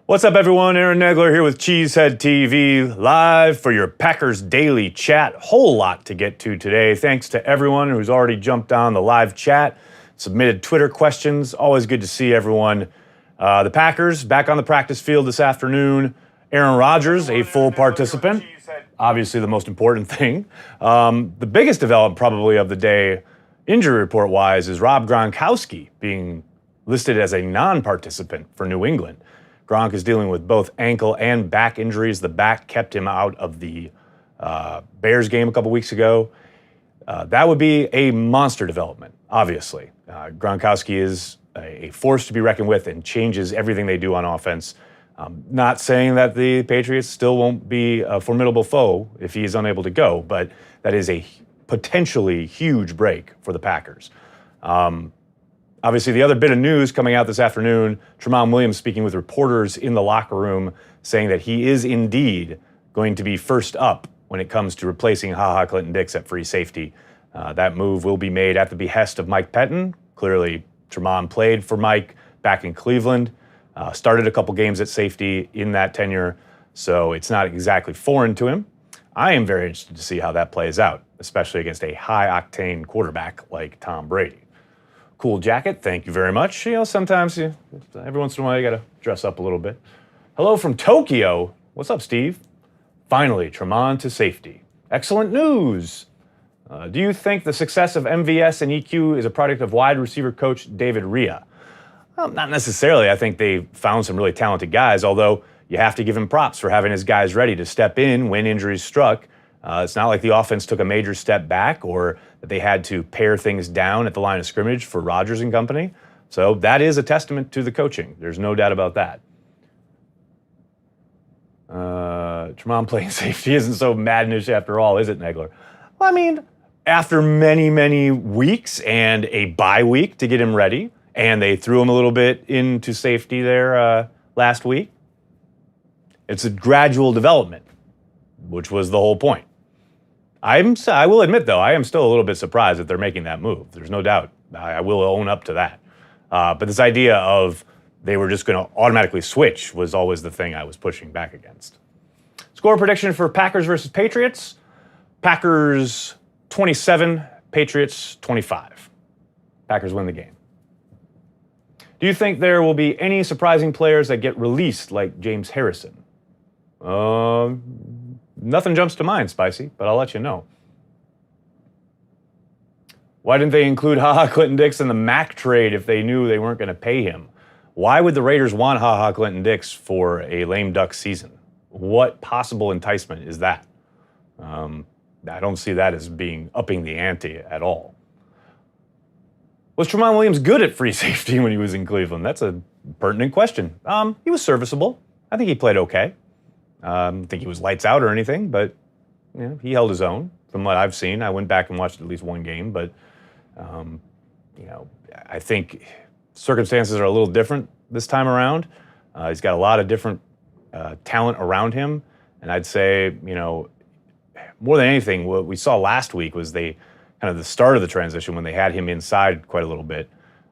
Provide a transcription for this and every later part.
What's up, everyone? Aaron Nagler here with Cheesehead TV, live for your Packers Daily Chat. Whole lot to get to today. Thanks to everyone who's already jumped on the live chat, submitted Twitter questions. Always good to see everyone. The Packers back on the practice field this afternoon. Aaron Rodgers, a full participant. Obviously the most important thing. The biggest development probably of the day, injury report-wise, is Rob Gronkowski being listed as a non-participant for New England. Gronk is dealing with both ankle and back injuries. The back kept him out of the Bears game a couple weeks ago. That would be a monster development, obviously. Gronkowski is a force to be reckoned with and changes everything they do on offense. Not saying that the Patriots still won't be a formidable foe if he is unable to go, but that is a potentially huge break for the Packers. Obviously, the other bit of news coming out this afternoon, Tremont Williams speaking with reporters in the locker room, saying that he is indeed going to be first up when it comes to replacing HaHa Clinton-Dix at free safety. That move will be made at the behest of Mike Pettine. Clearly, Tremont played for Mike back in Cleveland, started a couple games at safety in that tenure, so it's not exactly foreign to him. I am very interested to see how that plays out, especially against a high-octane quarterback like Tom Brady. Cool jacket, thank you very much. You know, sometimes, every once in a while, you gotta dress up a little bit. Hello from Tokyo. What's up, Steve? Finally, Tremont to safety. Excellent news. Do you think the success of MVS and EQ is a product of wide receiver coach David Rhea? Well, not necessarily. I think they found some really talented guys, although you have to give him props for having his guys ready to step in when injuries struck. It's not like the offense took a major step back or that they had to pare things down at the line of scrimmage for Rodgers and company. So that is a testament to the coaching. There's no doubt about that. Tremont playing safety isn't so madnish after all, is it, Nagler? Well, I mean, after many, many weeks and a bye week to get him ready, and they threw him a little bit into safety there last week, it's a gradual development, which was the whole point. I will admit, though, I am still a little bit surprised that they're making that move. There's no doubt. I will own up to that. But this idea of they were just going to automatically switch was always the thing I was pushing back against. Score prediction for Packers versus Patriots. Packers 27, Patriots 25. Packers win the game. Do you think there will be any surprising players that get released like James Harrison? Nothing jumps to mind, Spicy, but I'll let you know. Why didn't they include HaHa Clinton-Dix in the Mac trade if they knew they weren't going to pay him? Why would the Raiders want HaHa Clinton-Dix for a lame duck season? What possible enticement is that? I don't see that as being upping the ante at all. Was Tremont Williams good at free safety when he was in Cleveland? That's a pertinent question. He was serviceable. I think he played okay. I don't think he was lights out or anything, but he held his own from what I've seen. I went back and watched at least one game, but I think circumstances are a little different this time around. He's got a lot of different talent around him, and I'd say, more than anything, what we saw last week was the start of the transition when they had him inside quite a little bit.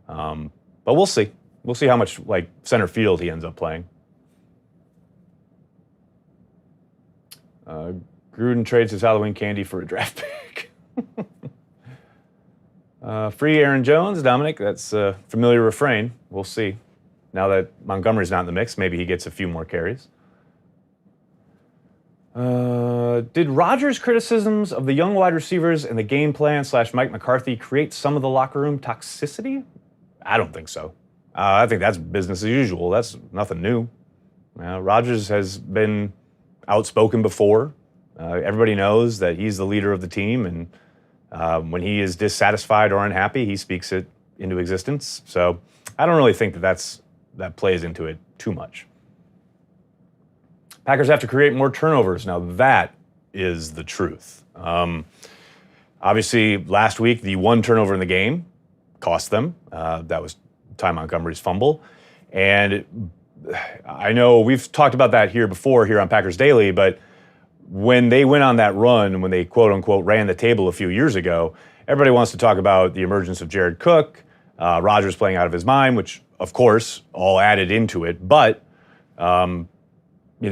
But we'll see. We'll see how much center field he ends up playing. Gruden trades his Halloween candy for a draft pick. Free Aaron Jones, Dominic. That's a familiar refrain. We'll see. Now that Montgomery's not in the mix, maybe he gets a few more carries. Did Rodgers' criticisms of the young wide receivers and the game plan / Mike McCarthy create some of the locker room toxicity? I don't think so. I think that's business as usual. That's nothing new. Rodgers has been outspoken before. Everybody knows that he's the leader of the team, and when he is dissatisfied or unhappy, he speaks it into existence. So I don't really think that plays into it too much. Packers have to create more turnovers. Now that is the truth. Obviously, last week, the one turnover in the game cost them. That was Ty Montgomery's fumble. And I know we've talked about that here before here on Packers Daily, but when they went on that run, when they quote-unquote ran the table a few years ago, everybody wants to talk about the emergence of Jared Cook, Rodgers playing out of his mind, which, of course, all added into it. But The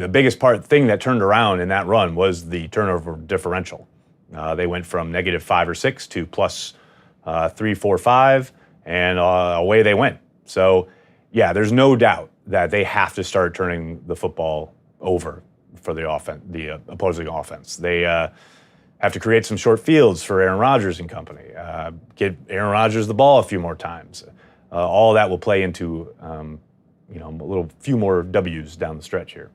biggest thing that turned around in that run was the turnover differential. They went from -5 or 6 to plus 3, 4, 5, and away they went. So, yeah, there's no doubt that they have to start turning the football over for the opposing offense. They have to create some short fields for Aaron Rodgers and company. Get Aaron Rodgers the ball a few more times. All that will play into a few more W's down the stretch here.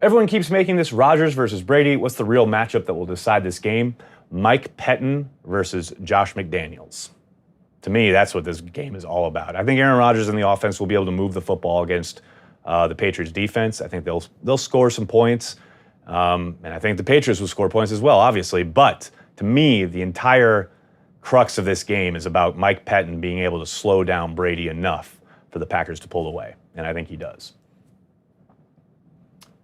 Everyone keeps making this Rodgers versus Brady. What's the real matchup that will decide this game? Mike Pettine versus Josh McDaniels. To me, that's what this game is all about. I think Aaron Rodgers and the offense will be able to move the football against the Patriots defense. I think they'll score some points. And I think the Patriots will score points as well, obviously. But to me, the entire crux of this game is about Mike Pettine being able to slow down Brady enough for the Packers to pull away. And I think he does.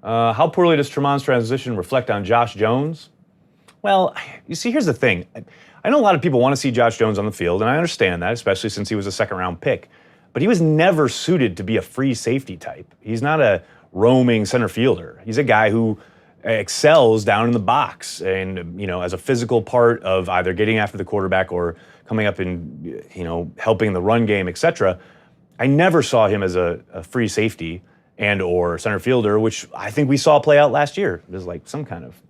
How poorly does Tremont's transition reflect on Josh Jones? Well, you see, here's the thing. I know a lot of people want to see Josh Jones on the field, and I understand that, especially since he was a second-round pick. But he was never suited to be a free safety type. He's not a roaming center fielder. He's a guy who excels down in the box and, as a physical part of either getting after the quarterback or coming up and, helping the run game, etc. I never saw him as a free safety and or center fielder, which I think we saw play out last year. There's like some kind of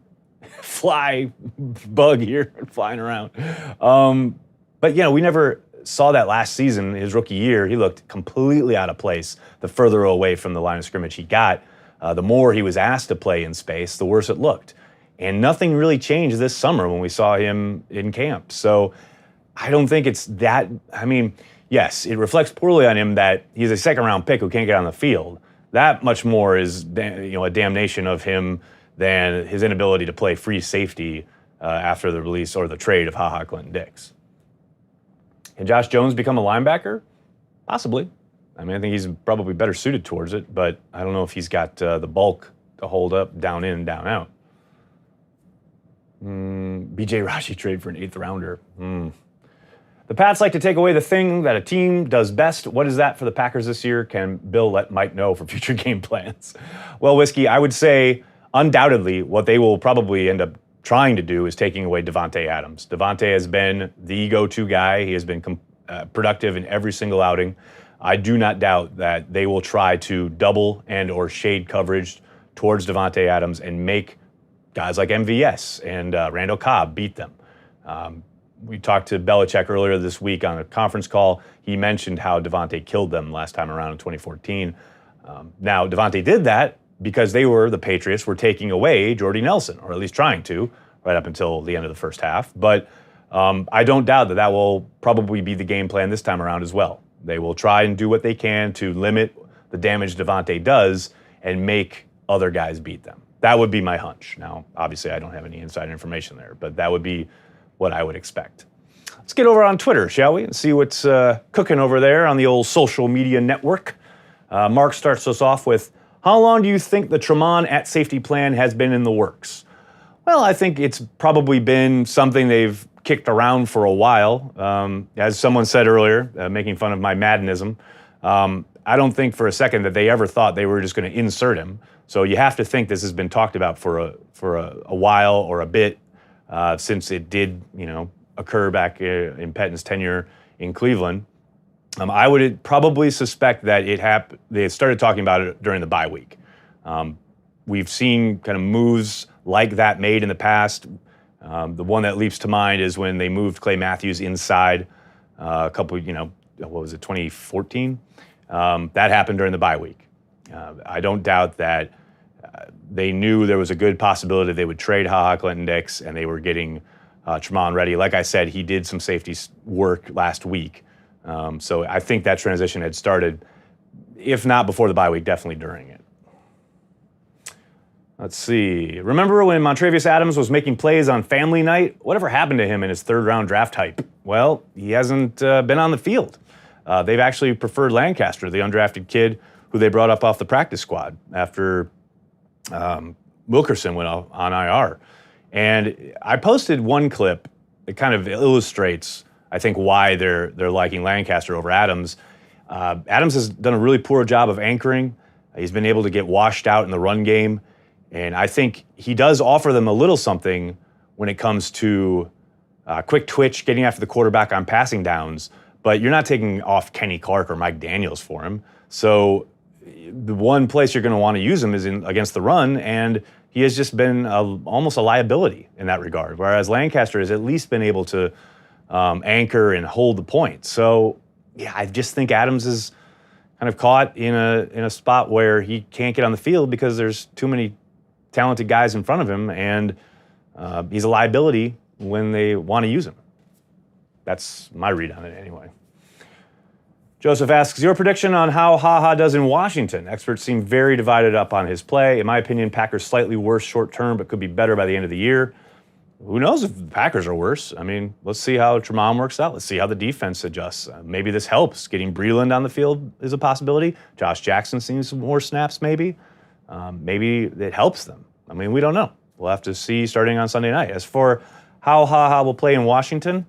fly bug here flying around. But we never saw that last season, his rookie year. He looked completely out of place the further away from the line of scrimmage he got. The more he was asked to play in space, the worse it looked. And nothing really changed this summer when we saw him in camp. So I don't think it's that. Yes, it reflects poorly on him that he's a second-round pick who can't get on the field. That much more is a damnation of him than his inability to play free safety after the release or the trade of HaHa Clinton-Dix. Can Josh Jones become a linebacker? Possibly. I think he's probably better suited towards it, but I don't know if he's got the bulk to hold up down in, down out. B.J. Raji trade for an 8th rounder. The Pats like to take away the thing that a team does best. What is that for the Packers this year? Can Bill let Mike know for future game plans? Well, Whiskey, I would say undoubtedly what they will probably end up trying to do is taking away Davante Adams. Davante has been the go-to guy. He has been productive in every single outing. I do not doubt that they will try to double and or shade coverage towards Davante Adams and make guys like MVS and Randall Cobb beat them. We talked to Belichick earlier this week on a conference call. He mentioned how Davante killed them last time around in 2014. Now, Davante did that because the Patriots were taking away Jordy Nelson, or at least trying to, right up until the end of the first half. But I don't doubt that will probably be the game plan this time around as well. They will try and do what they can to limit the damage Davante does and make other guys beat them. That would be my hunch. Now, obviously, I don't have any inside information there, but that would be what I would expect. Let's get over on Twitter, shall we, and see what's cooking over there on the old social media network. Mark starts us off with, how long do you think the Tremont at safety plan has been in the works? Well, I think it's probably been something they've kicked around for a while. As someone said earlier, making fun of my Maddenism, I don't think for a second that they ever thought they were just going to insert him. So you have to think this has been talked about for a while or a bit since it did, occur back in Pettine's tenure in Cleveland. I would probably suspect that they started talking about it during the bye week. We've seen kind of moves like that made in the past. The one that leaps to mind is when they moved Clay Matthews inside a couple, what was it, 2014? That happened during the bye week. I don't doubt that they knew there was a good possibility they would trade HaHa Clinton-Dix, and they were getting Tremont ready. Like I said, he did some safety work last week. So I think that transition had started, if not before the bye week, definitely during it. Let's see. Remember when Montravius Adams was making plays on family night? Whatever happened to him in his third-round draft hype? Well, he hasn't been on the field. They've actually preferred Lancaster, the undrafted kid who they brought up off the practice squad after Wilkerson went on IR. And I posted one clip that kind of illustrates, I think, why they're liking Lancaster over Adams. Adams has done a really poor job of anchoring. He's been able to get washed out in the run game. And I think he does offer them a little something when it comes to quick twitch, getting after the quarterback on passing downs. But you're not taking off Kenny Clark or Mike Daniels for him. So the one place you're going to want to use him is against the run, and he has just been almost a liability in that regard, whereas Lancaster has at least been able to anchor and hold the point. So, yeah, I just think Adams is kind of caught in a spot where he can't get on the field because there's too many talented guys in front of him, and he's a liability when they want to use him. That's my read on it anyway. Joseph asks, your prediction on how HaHa does in Washington? Experts seem very divided up on his play. In my opinion, Packers slightly worse short term, but could be better by the end of the year. Who knows if the Packers are worse? I mean, let's see how Tremont works out. Let's see how the defense adjusts. Maybe this helps. Getting Breland on the field is a possibility. Josh Jackson seems some more snaps maybe. Maybe it helps them. I mean, we don't know. We'll have to see starting on Sunday night. As for how HaHa will play in Washington,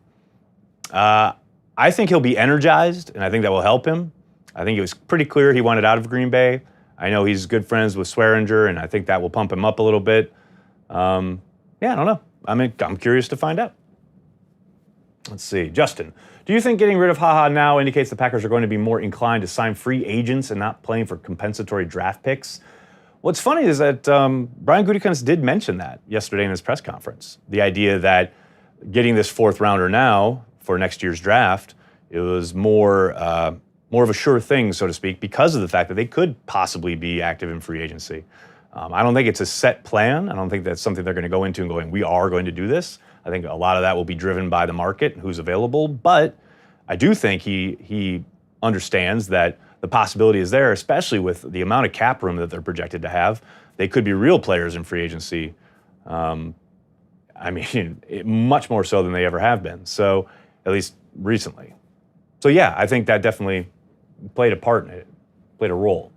I think he'll be energized, and I think that will help him. I think it was pretty clear he wanted out of Green Bay. I know he's good friends with Swearinger, and I think that will pump him up a little bit. Yeah, I don't know. I'm curious to find out. Let's see. Justin, do you think getting rid of HaHa now indicates the Packers are going to be more inclined to sign free agents and not playing for compensatory draft picks? What's funny is that Brian Gutekunst did mention that yesterday in his press conference. The idea that getting this fourth rounder now for next year's draft, it was more of a sure thing, so to speak, because of the fact that they could possibly be active in free agency. I don't think it's a set plan. I don't think that's something they're going to go into and going, we are going to do this. I think a lot of that will be driven by the market and who's available. But I do think he understands that the possibility is there, especially with the amount of cap room that they're projected to have. They could be real players in free agency. Much more so than they ever have been. So, at least recently. So yeah, I think that definitely played a part in it, played a role.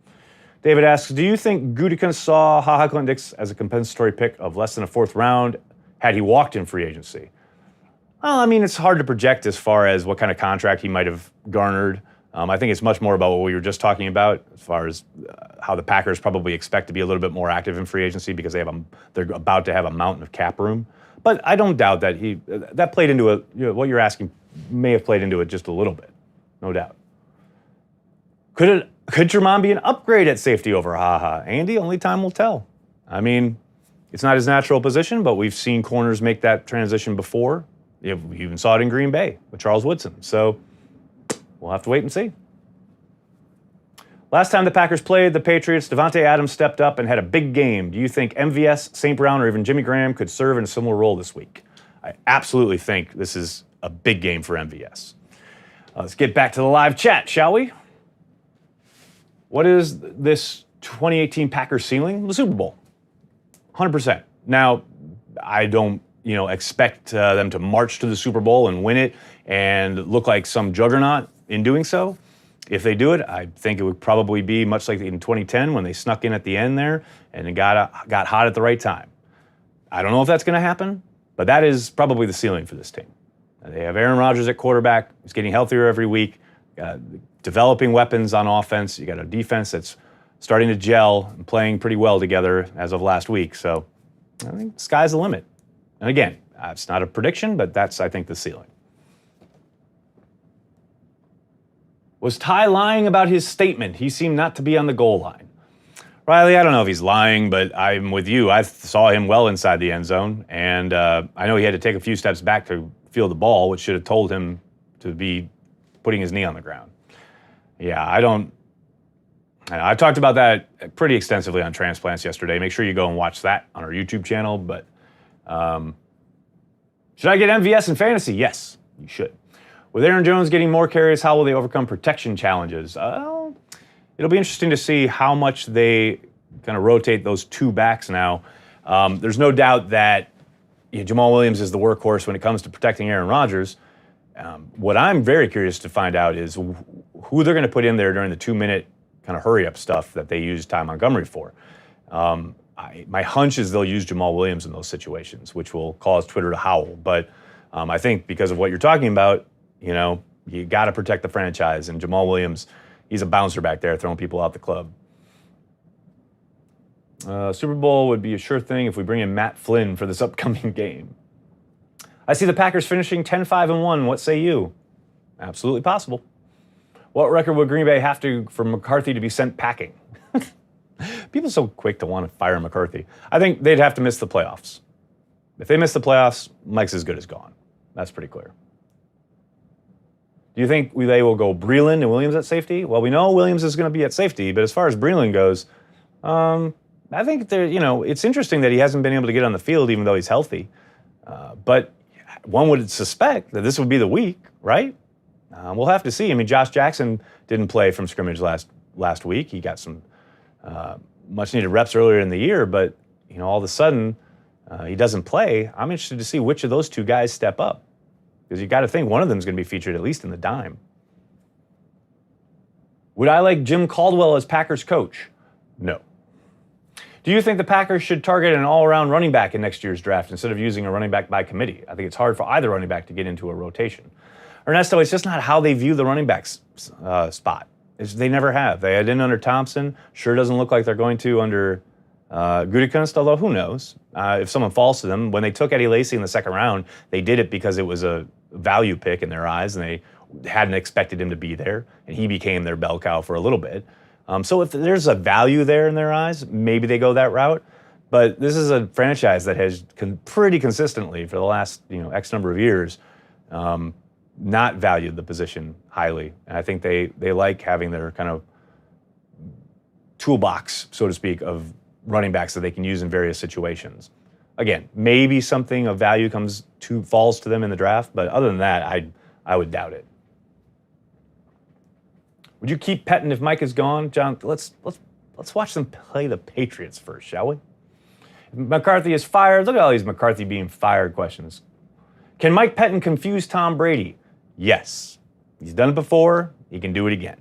David asks, do you think Gutekunst saw HaHa Clinton-Dix as a compensatory pick of less than a fourth round had he walked in free agency? Well, I mean, it's hard to project as far as what kind of contract he might have garnered. I think it's much more about what we were just talking about as far as how the Packers probably expect to be a little bit more active in free agency because they're about to have a mountain of cap room. But I don't doubt that that played into it. What you're asking may have played into it just a little bit, no doubt. Could Tremont be an upgrade at safety over HaHa? Andy, only time will tell. I mean, it's not his natural position, but we've seen corners make that transition before. We even saw it in Green Bay with Charles Woodson. So we'll have to wait and see. Last time the Packers played the Patriots, Davante Adams stepped up and had a big game. Do you think MVS, St. Brown, or even Jimmy Graham could serve in a similar role this week? I absolutely think this is a big game for MVS. Let's get back to the live chat, shall we? What is this 2018 Packers ceiling? The Super Bowl. 100%. Now, I don't expect them to march to the Super Bowl and win it and look like some juggernaut in doing so. If they do it, I think it would probably be much like in 2010 when they snuck in at the end there and it got hot at the right time. I don't know if that's going to happen, but that is probably the ceiling for this team. They have Aaron Rodgers at quarterback. He's getting healthier every week, developing weapons on offense. You got a defense that's starting to gel and playing pretty well together as of last week. So I think the sky's the limit. And again, it's not a prediction, but that's, I think, the ceiling. Was Ty lying about his statement? He seemed not to be on the goal line. Riley, I don't know if he's lying, but I'm with you. I saw him well inside the end zone, and I know he had to take a few steps back to field the ball, which should have told him to be putting his knee on the ground. Yeah, I talked about that pretty extensively on Transplants yesterday. Make sure you go and watch that on our YouTube channel. But should I get MVS in fantasy? Yes, you should. With Aaron Jones getting more carries, how will they overcome protection challenges? It'll be interesting to see how much they kind of rotate those two backs now. There's no doubt that Jamal Williams is the workhorse when it comes to protecting Aaron Rodgers. What I'm very curious to find out is who they're going to put in there during the 2-minute kind of hurry-up stuff that they use Ty Montgomery for. My hunch is they'll use Jamal Williams in those situations, which will cause Twitter to howl. But I think because of what you're talking about, you got to protect the franchise. And Jamal Williams, He's a bouncer back there throwing people out the club. Super Bowl would be a sure thing if we bring in Matt Flynn for this upcoming game. I see the Packers finishing 10-5-1. What say you? Absolutely possible. What record would Green Bay have to for McCarthy to be sent packing? People are so quick to want to fire McCarthy. I think they'd have to miss the playoffs. If they miss the playoffs, Mike's as good as gone. That's pretty clear. Do you think they will go Breeland and Williams at safety? Well, we know Williams is going to be at safety, but as far as Breeland goes, I think it's interesting that he hasn't been able to get on the field even though he's healthy. But one would suspect that this would be the week, right? We'll have to see. I mean, Josh Jackson didn't play from scrimmage last week. He got some much-needed reps earlier in the year, but all of a sudden he doesn't play. I'm interested to see which of those two guys step up, because you got to think one of them is going to be featured at least in the dime. Would I like Jim Caldwell as Packers coach? No. Do you think the Packers should target an all-around running back in next year's draft instead of using a running back by committee? I think it's hard for either running back to get into a rotation. Ernesto, it's just not how they view the running back spot. They never have. They had in under Thompson. Sure doesn't look like they're going to under Gutekunst, although who knows? If someone falls to them. When they took Eddie Lacy in the second round, they did it because it was a value pick in their eyes, and they hadn't expected him to be there, and he became their bell cow for a little bit. So if there's a value there in their eyes, maybe they go that route. But this is a franchise that has pretty consistently for the last X number of years not valued the position highly. And I think they like having their kind of toolbox, so to speak, of running backs that they can use in various situations. Again, maybe something of value falls to them in the draft, but other than that, I would doubt it. Would you keep Pettine if Mike is gone? John, let's watch them play the Patriots first, shall we? If McCarthy is fired. Look at all these McCarthy being fired questions. Can Mike Pettine confuse Tom Brady? Yes. He's done it before. He can do it again.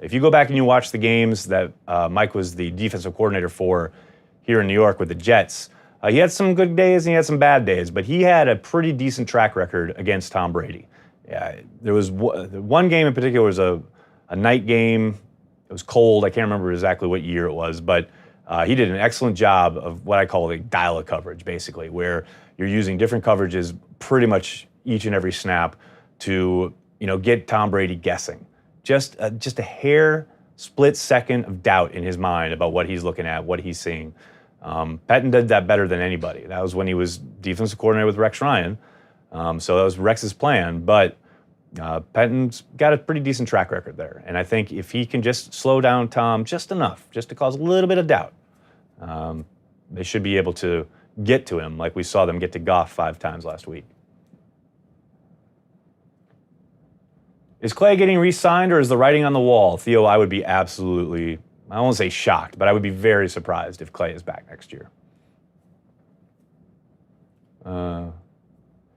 If you go back and you watch the games that Mike was the defensive coordinator for here in New York with the Jets, he had some good days and he had some bad days, but he had a pretty decent track record against Tom Brady. There was one game in particular was a night game. It was cold. I can't remember exactly what year it was, but he did an excellent job of what I call a dial-a coverage, basically, where you're using different coverages pretty much each and every snap to get Tom Brady guessing. Just a hair split second of doubt in his mind about what he's looking at, what he's seeing. Pettine did that better than anybody. That was when he was defensive coordinator with Rex Ryan. So that was Rex's plan, but Pettine's got a pretty decent track record there. And I think if he can just slow down Tom just enough, just to cause a little bit of doubt, they should be able to get to him like we saw them get to Goff 5 times last week. Is Clay getting re-signed or is the writing on the wall? Theo, I would be absolutely, I won't say shocked, but I would be very surprised if Clay is back next year.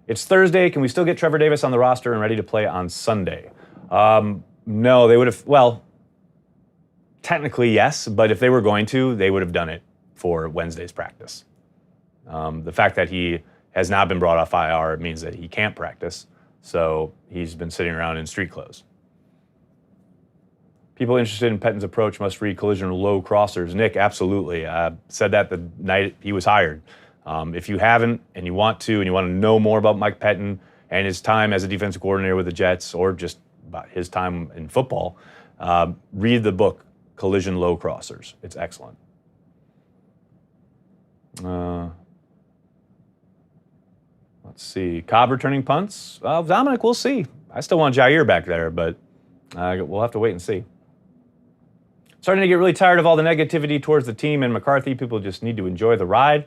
It's Thursday. Can we still get Trevor Davis on the roster and ready to play on Sunday? No, they would have, well, technically yes, but if they were going to, they would have done it for Wednesday's practice. The fact that he has not been brought off IR means that he can't practice, so he's been sitting around in street clothes. People interested in Pettine's approach must read Collision Low Crossers. Nick, absolutely. Said that the night he was hired. If you haven't and you want to know more about Mike Pettine and his time as a defensive coordinator with the Jets or just about his time in football, read the book Collision Low Crossers. It's excellent. Let's see. Cobb returning punts. Dominic, we'll see. I still want Jair back there, but we'll have to wait and see. Starting to get really tired of all the negativity towards the team and McCarthy. People just need to enjoy the ride.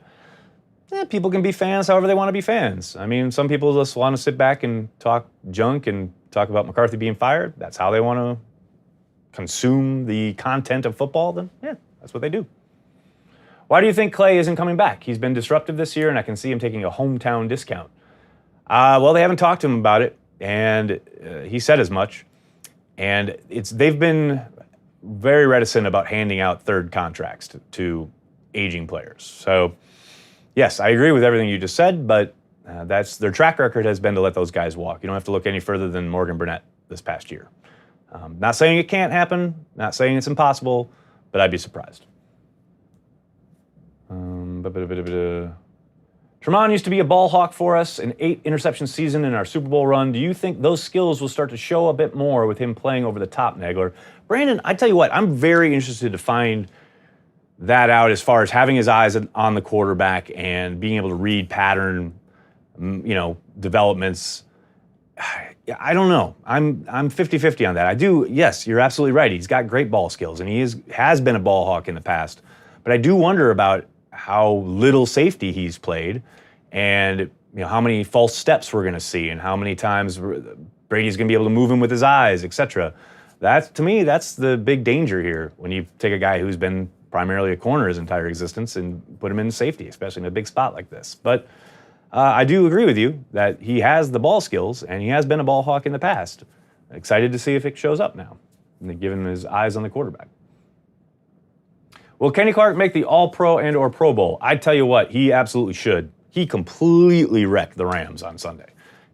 People can be fans however they want to be fans. I mean, some people just want to sit back and talk junk and talk about McCarthy being fired. That's how they want to consume the content of football. Then, yeah, that's what they do. Why do you think Clay isn't coming back? He's been disruptive this year, and I can see him taking a hometown discount. Well, they haven't talked to him about it, and he said as much. And they've been very reticent about handing out third contracts to aging players. So, yes, I agree with everything you just said, but that's their track record has been to let those guys walk. You don't have to look any further than Morgan Burnett this past year. Not saying it can't happen, not saying it's impossible, but I'd be surprised. Tremont used to be a ball hawk for us, an 8-interception season in our Super Bowl run. Do you think those skills will start to show a bit more with him playing over the top, Nagler? Brandon, I tell you what, I'm very interested to find that out as far as having his eyes on the quarterback and being able to read pattern, developments. I don't know. I'm 50-50 on that. I do, yes, you're absolutely right. He's got great ball skills, and he has been a ball hawk in the past. But I do wonder about how little safety he's played and how many false steps we're going to see and how many times Brady's going to be able to move him with his eyes, etc. To me, that's the big danger here when you take a guy who's been primarily a corner his entire existence and put him in safety, especially in a big spot like this. But I do agree with you that he has the ball skills and he has been a ball hawk in the past. Excited to see if it shows up now, given his eyes on the quarterback. Will Kenny Clark make the All-Pro and or Pro Bowl? I tell you what, he absolutely should. He completely wrecked the Rams on Sunday.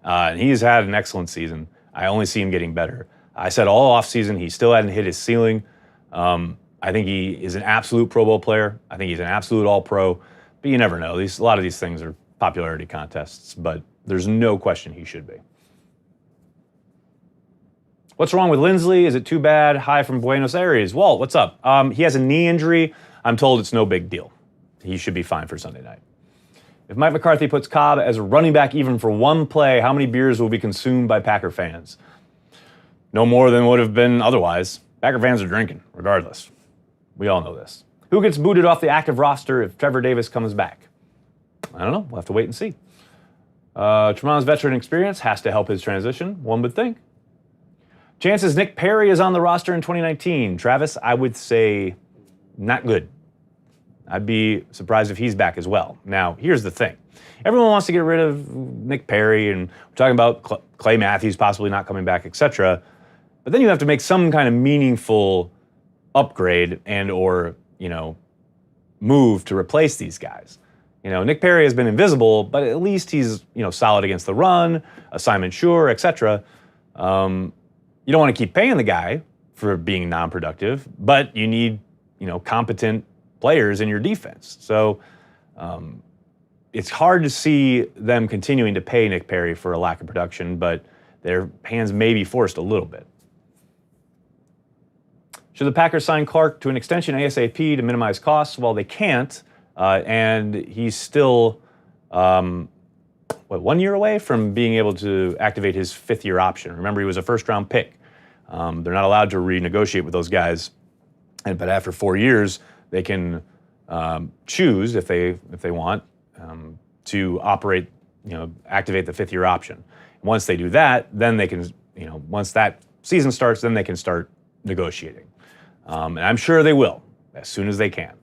And he's had an excellent season. I only see him getting better. I said all offseason he still hadn't hit his ceiling. I think he is an absolute Pro Bowl player. I think he's an absolute All-Pro. But you never know. A lot of these things are popularity contests, but there's no question he should be. What's wrong with Lindsley? Is it too bad? Hi from Buenos Aires. Walt, what's up? He has a knee injury. I'm told it's no big deal. He should be fine for Sunday night. If Mike McCarthy puts Cobb as a running back even for one play, how many beers will be consumed by Packer fans? No more than would have been otherwise. Packer fans are drinking, regardless. We all know this. Who gets booted off the active roster if Trevor Davis comes back? I don't know. We'll have to wait and see. Tremont's veteran experience has to help his transition, one would think. Chances Nick Perry is on the roster in 2019. Travis, I would say not good. I'd be surprised if he's back as well. Now, here's the thing. Everyone wants to get rid of Nick Perry, and we're talking about Clay Matthews possibly not coming back, etc. But then you have to make some kind of meaningful upgrade and or, move to replace these guys. Nick Perry has been invisible, but at least he's, solid against the run, assignment sure, etc. You don't want to keep paying the guy for being non-productive, but you need, competent players in your defense. So it's hard to see them continuing to pay Nick Perry for a lack of production, but their hands may be forced a little bit. Should the Packers sign Clark to an extension ASAP to minimize costs? Well, they can't, and he's still 1 year away from being able to activate his fifth-year option. Remember, he was a first-round pick. They're not allowed to renegotiate with those guys, but after 4 years, they can choose if they want to operate, activate the fifth-year option. Once they do that, then they can, once that season starts, then they can start negotiating, and I'm sure they will as soon as they can.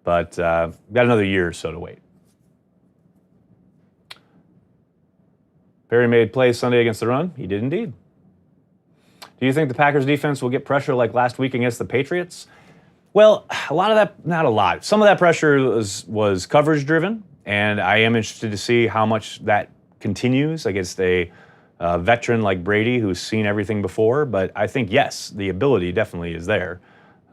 But we've got another year or so to wait. Perry made plays Sunday against the run. He did indeed. Do you think the Packers defense will get pressure like last week against the Patriots? Well, a lot of that, not a lot. Some of that pressure was coverage driven, and I am interested to see how much that continues against a veteran like Brady who's seen everything before. But I think, yes, the ability definitely is there.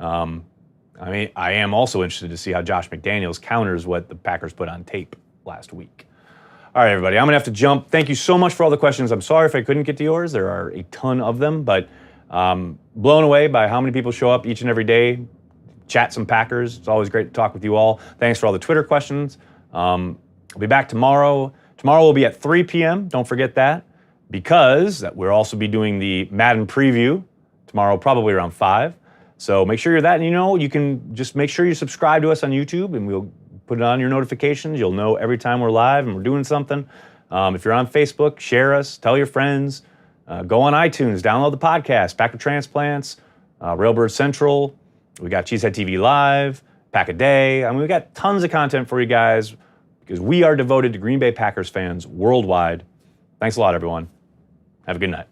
I am also interested to see how Josh McDaniels counters what the Packers put on tape last week. All right, everybody, I'm going to have to jump. Thank you so much for all the questions. I'm sorry if I couldn't get to yours. There are a ton of them, but blown away by how many people show up each and every day, chat some Packers. It's always great to talk with you all. Thanks for all the Twitter questions. I'll be back tomorrow. Tomorrow will be at 3 p.m. Don't forget that, because we'll also be doing the Madden preview tomorrow, probably around 5. So make sure you're that, and you can just make sure you subscribe to us on YouTube, and we'll put it on your notifications. You'll know every time we're live and we're doing something. If you're on Facebook, share us, tell your friends. Go on iTunes, download the podcast, Packer Transplants, Railbird Central. We got Cheesehead TV Live, Pack a Day. We got tons of content for you guys because we are devoted to Green Bay Packers fans worldwide. Thanks a lot, everyone. Have a good night.